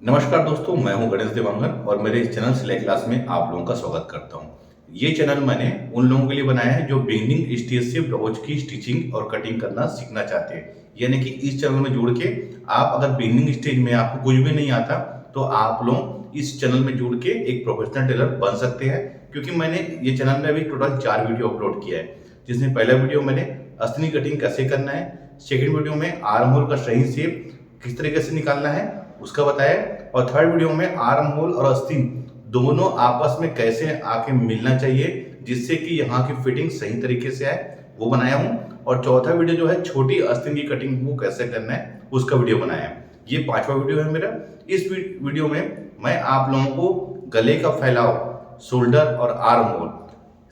नमस्कार दोस्तों, मैं हूं गणेश देवांगन और मेरे इस चैनल सिलाई क्लास में आप लोगों का स्वागत करता हूं। ये चैनल मैंने उन लोगों के लिए बनाया है जो बिगिनिंग स्टेज से ब्लाउज की स्टिचिंग और कटिंग करना सीखना चाहते हैं। यानी कि इस चैनल में जुड़ के आप अगर बिगिनिंग स्टेज में आपको कुछ भी नहीं आता तो आप लोग इस चैनल में जुड़ के एक प्रोफेशनल टेलर बन सकते हैं। क्योंकि मैंने ये चैनल में अभी टोटल 4 वीडियो अपलोड किया है, जिसमें पहला वीडियो मैंने अस्तिनी कटिंग कैसे करना है, सेकेंड वीडियो में आर्म होल का सही शेप किस तरीके से निकालना है उसका बताया, और थर्ड वीडियो में आर्म होल और आस्तीन दोनों आपस में कैसे आके मिलना चाहिए जिससे कि यहाँ की फिटिंग सही तरीके से आए वो बनाया हूँ। और चौथा वीडियो जो है छोटी आस्तीन की कटिंग वो कैसे करना है उसका वीडियो बनाया है। ये 5वां वीडियो है मेरा। इस वीडियो में मैं आप लोगों को गले का फैलाव, शोल्डर और आर्म होल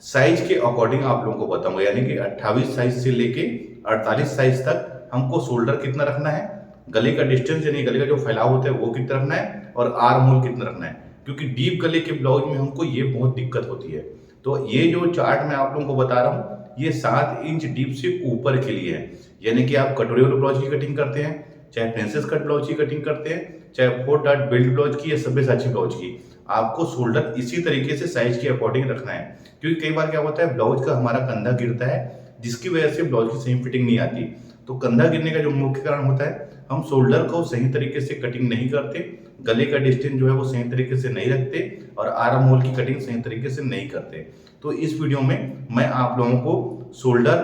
साइज के अकॉर्डिंग आप लोगों को बताऊंगा। यानी कि 28 साइज से लेके 48 साइज तक हमको शोल्डर कितना रखना है, गले का डिस्टेंस यानी गले का जो फैलाव होता है वो कितना रखना है, और आर्म होल कितना रखना है। क्योंकि डीप गले के ब्लाउज में हमको ये बहुत दिक्कत होती है। तो ये जो चार्ट मैं आप लोगों को बता रहा हूँ ये 7 इंच डीप से ऊपर के लिए है। यानी कि आप कटोरी वाले ब्लाउज की कटिंग करते हैं, चाहे प्रिंसेस कट ब्लाउज की कटिंग करते हैं, चाहे 4 डॉट बेल्ट ब्लाउज की या सब्यसाची ब्लाउज की, आपको शोल्डर इसी तरीके से साइज के अकॉर्डिंग रखना है। क्योंकि कई बार क्या होता है ब्लाउज का हमारा कंधा गिरता है जिसकी वजह से ब्लाउज की सही फिटिंग नहीं आती। तो कंधा गिरने का जो मुख्य कारण होता है हम शोल्डर को सही तरीके से कटिंग नहीं करते, गले का डिस्टेंस जो है वो सही तरीके से नहीं रखते, और आर्म होल की कटिंग सही तरीके से नहीं करते। तो इस वीडियो में मैं आप लोगों को शोल्डर,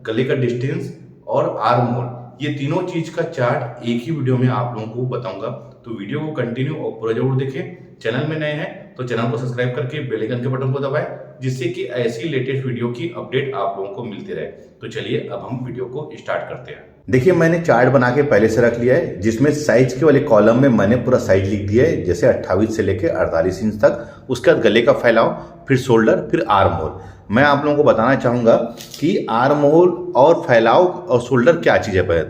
गले का डिस्टेंस और आर्म होल ये तीनों चीज का चार्ट एक ही वीडियो में आप लोगों को बताऊंगा। तो वीडियो को कंटिन्यू और पूरा जरूर देखें। चैनल में नए हैं तो चैनल को सब्सक्राइब करके बेल आइकन के बटन को दबाएं जिससे कि ऐसी लेटेस्ट वीडियो की अपडेट आप लोगों को मिलती रहे। तो चलिए अब हम वीडियो को स्टार्ट करते हैं। देखिए मैंने चार्ट बना के पहले से रख लिया है जिसमें साइज के वाले कॉलम में मैंने पूरा साइज लिख दिया है, जैसे 28 से लेकर 48 इंच तक। उसके बाद गले का फैलाव, फिर शोल्डर, फिर आर्म होल। मैं आप लोगों को बताना चाहूंगा कि आर्म होल और फैलाव और शोल्डर क्या चीज़ है पहले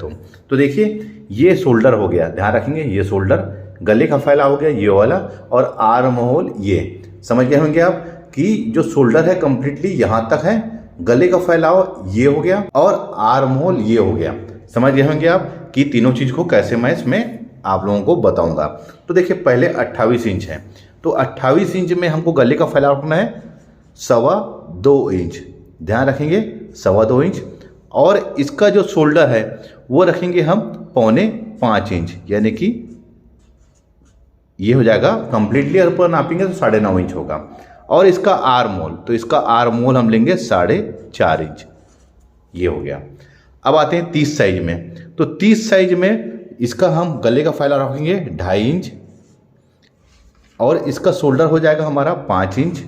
तो देखिए ये शोल्डर हो गया, ध्यान रखेंगे ये शोल्डर, गले का फैलाव हो गया ये वाला, और आर्म होल ये। समझ गए होंगे आप कि जो शोल्डर है कंप्लीटली यहाँ तक है, गले का फैलाव ये हो गया और आर्म होल ये हो गया। समझ गए होंगे आप कि तीनों चीज को कैसे मैं इसमें आप लोगों को बताऊंगा। तो देखिए पहले 28 इंच है, तो 28 इंच में हमको गले का फैलाव रखना है 2.25 इंच, ध्यान रखेंगे 2.25 इंच। और इसका जो शोल्डर है वो रखेंगे हम 4.25 इंच, यानी कि ये हो जाएगा कंप्लीटली। अगर पूरा नापेंगे तो 9.5 इंच होगा। और इसका आर्म होल, तो इसका आर्म होल हम लेंगे 4.5 इंच, ये हो गया। अब आते हैं 30 साइज में, तो 30 साइज में इसका हम गले का फैलाव रखेंगे 2.5 इंच, और इसका शोल्डर हो जाएगा हमारा 5 इंच,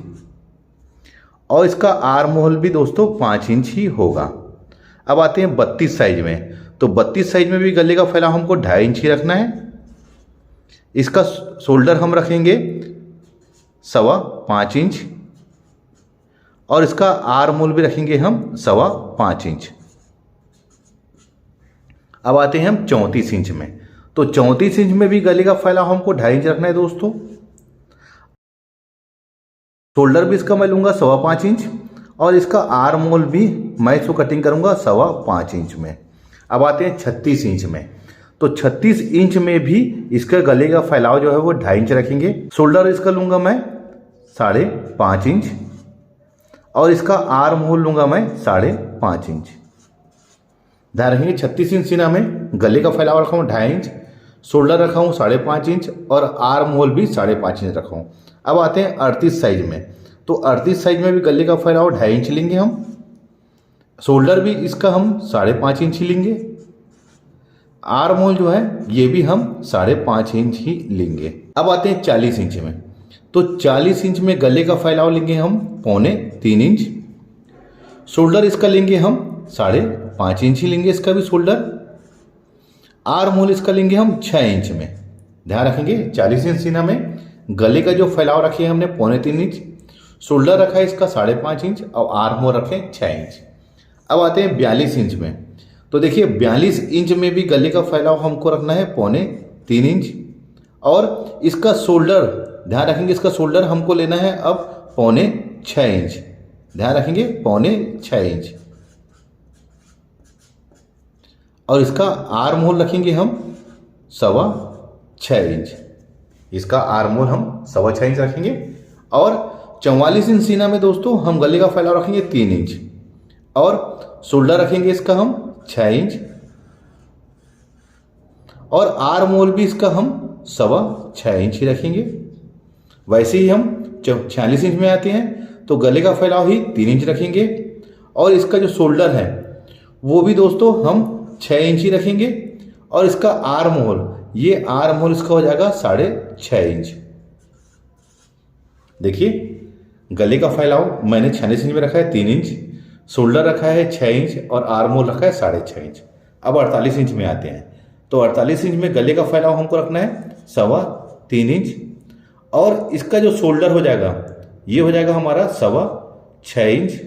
और इसका आर्म होल भी दोस्तों 5 इंच ही होगा। अब आते हैं 32 साइज में, तो 32 साइज में भी गले का फैलाव हमको 2.5 इंच ही रखना है। इसका शोल्डर हम रखेंगे 5.25 इंच, और इसका आर्म होल भी रखेंगे हम 5.25 इंच। अब आते हैं हम 34 इंच में, तो 34 इंच में भी गले का फैलाव हमको 2.5 इंच रखना है दोस्तों। शोल्डर भी इसका मैं लूंगा 5.25 इंच, और इसका आर्म होल भी मैं इसको कटिंग करूंगा 5.25 इंच में। अब आते हैं 36 इंच में, तो 36 इंच में भी इसका गले का फैलाव जो है वो 2.5 इंच रखेंगे। शोल्डर इसका लूंगा मैं 5.5 इंच, और इसका आर्म होल लूंगा मैं 5.5 इंच। ध्यान रखेंगे 36 इंच सीना में गले का फैलाव रखा हूँ 2.5 इंच, शोल्डर रखा हूँ 5.5 इंच, और आर्म होल भी 5.5 इंच रखा हूँ। अब आते हैं 38 साइज में, तो 38 साइज में भी गले का फैलाव 2.5 इंच लेंगे हम, शोल्डर भी इसका हम 5.5 इंच ही लेंगे, आर्म होल जो है ये भी हम 5.5 इंच ही लेंगे। अब आते हैं 40 इंच में, तो 40 इंच में गले का फैलाव लेंगे हम 3.25 इंच, शोल्डर इसका लेंगे हम 5.5 इंच ही लेंगे, इसका भी शोल्डर। आर्म होल इसका लेंगे हम 6 इंच में। ध्यान रखेंगे 40 इंच सीना में गले का जो फैलाव रखे हमने 3.25 इंच, शोल्डर रखा है इसका 5.5 इंच, और आर्म होल रखे 6 इंच। अब आते हैं 42 इंच में, तो देखिए 42 इंच में भी गले का फैलाव हमको रखना है 3.25 इंच, और इसका शोल्डर ध्यान रखेंगे इसका शोल्डर हमको लेना है अब 6.25 इंच। ध्यान रखेंगे 6.25 इंच, और इसका आर्म होल रखेंगे हम 6.25 इंच। इसका आर्मोल हम 6.25 इंच रखेंगे। और 44 इंच सीना में दोस्तों हम गले का फैलाव रखेंगे 3 इंच और शोल्डर रखेंगे इसका हम 6 इंच और आर्मोल भी इसका हम 6.25 इंच ही रखेंगे। वैसे ही हम 46 इंच में आते हैं तो गले का फैलाव ही 3 इंच रखेंगे और इसका जो शोल्डर है वो भी दोस्तों हम 6 इंच ही रखेंगे और इसका आर्मोल, ये आर्मोल इसका हो जाएगा 6.5 इंच। देखिए गले का फैलाव मैंने 46 इंच में रखा है 3 इंच, शोल्डर रखा है 6 इंच और आर्मोल रखा है 6.5 इंच। अब 48 इंच में आते हैं तो 48 इंच में गले का फैलाव हमको रखना है 3.25 इंच और इसका जो शोल्डर हो जाएगा ये हो जाएगा हमारा 6.25 इंच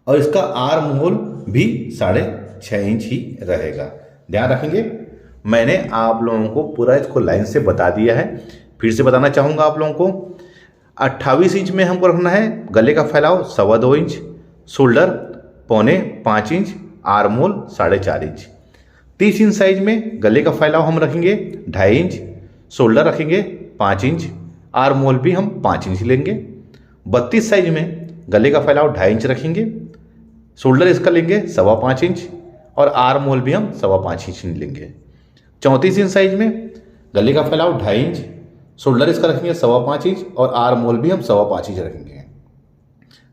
और इसका आर्म होल भी 6.5 इंच ही रहेगा। ध्यान रखेंगे, मैंने आप लोगों को पूरा इसको लाइन से बता दिया है। फिर से बताना चाहूँगा आप लोगों को, 28 इंच में हमको रखना है गले का फैलाव 2.25 inch, shoulder 4.25 inch, arm hole 4.5 inch. 30 inch size में गले का फैलाव हम रखेंगे 2.5 इंच, शोल्डर रखेंगे 5 इंच, आर्म होल भी हम 5 इंच लेंगे। 32 साइज में गले का फैलाव 2.5 इंच रखेंगे, शोल्डर इसका लेंगे 5.25 इंच और आर्म होल भी हम 5.25 इंच लेंगे। 34 इंच साइज में गले का फैलाव 2.5 इंच, शोल्डर इसका रखेंगे 5.25 इंच और आर्म होल भी हम 5.25 इंच रखेंगे।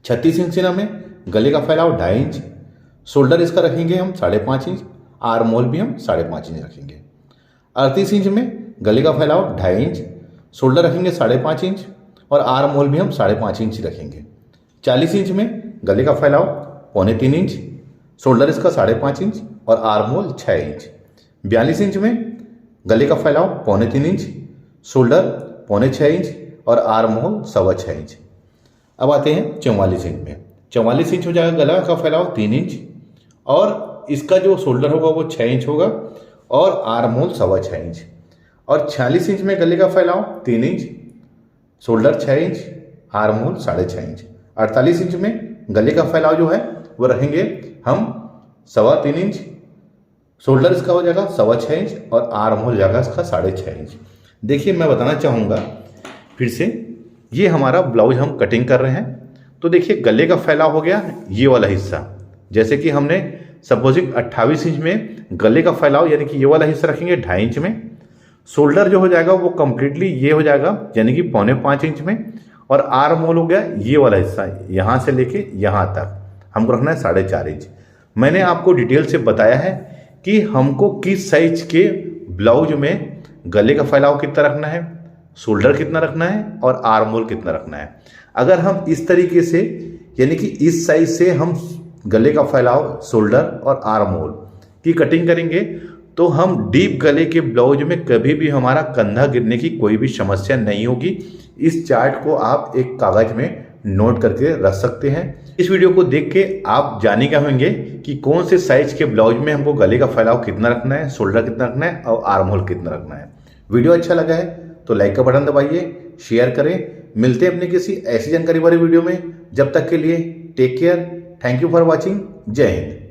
36 इंच सीना में गले का फैलाव 2.5 इंच, शोल्डर इसका रखेंगे हम 5.5 इंच, आर्म होल भी हम 5.5 इंच रखेंगे। 38 इंच में गले का फैलाव 2.5 इंच, शोल्डर रखेंगे 5.5 इंच और आर्म होल भी हम 5.5 इंच रखेंगे। 40 इंच में गले का फैलाव 3.25 इंच, शोल्डर इसका 5.5 इंच और आर्म होल 6 इंच। 42 इंच में गले का फैलाव 3.25 इंच, शोल्डर 6.25 इंच और आर्म होल 6.25 इंच। अब आते हैं 44 इंच में। 44 इंच हो जाएगा गला का फैलाव 3 इंच और इसका जो शोल्डर होगा वो 6 इंच होगा और आर्म होल 6.25 इंच। और 46 इंच में गले का फैलाव 3 inch, shoulder 6 inch, arm hole 6.5 inch. 48 inch में गले का फैलाव जो है वो रखेंगे हम 3.25 इंच, शोल्डर इसका हो जाएगा 6.25 इंच और आर्म होल जाएगा इसका 6.5 इंच। देखिए मैं बताना चाहूँगा फिर से, ये हमारा ब्लाउज हम कटिंग कर रहे हैं तो देखिए गले का फैलाव हो गया ये वाला हिस्सा, जैसे कि हमने सपोजिंग 28 इंच में गले का फैलाव यानी कि ये वाला हिस्सा रखेंगे 2.5 इंच में, शोल्डर जो हो जाएगा वो कम्प्लीटली ये हो जाएगा यानी कि 4.25 इंच में और आर्म होल हो गया ये वाला हिस्सा, यहाँ से लेके यहाँ तक हमको रखना है 4.5 इंच। मैंने आपको डिटेल से बताया है कि हमको किस साइज के ब्लाउज में गले का फैलाव कितना रखना है, शोल्डर कितना रखना है और आर्म होल कितना रखना है। अगर हम इस तरीके से यानी कि इस साइज से हम गले का फैलाव, शोल्डर और आर्म होल की कटिंग करेंगे तो हम डीप गले के ब्लाउज में कभी भी हमारा कंधा गिरने की कोई भी समस्या नहीं होगी। इस चार्ट को आप एक कागज में नोट करके रख सकते हैं। इस वीडियो को देख के आप जानेगा होंगे कि कौन से साइज के ब्लाउज में हमको गले का फैलाव कितना रखना है, शोल्डर कितना रखना है और आर्म होल कितना रखना है। वीडियो अच्छा लगा है तो लाइक का बटन दबाइए, शेयर करें। मिलते हैं अपने किसी ऐसी जानकारी वाली वीडियो में। जब तक के लिए take care, thank you for watching, जय हिंद।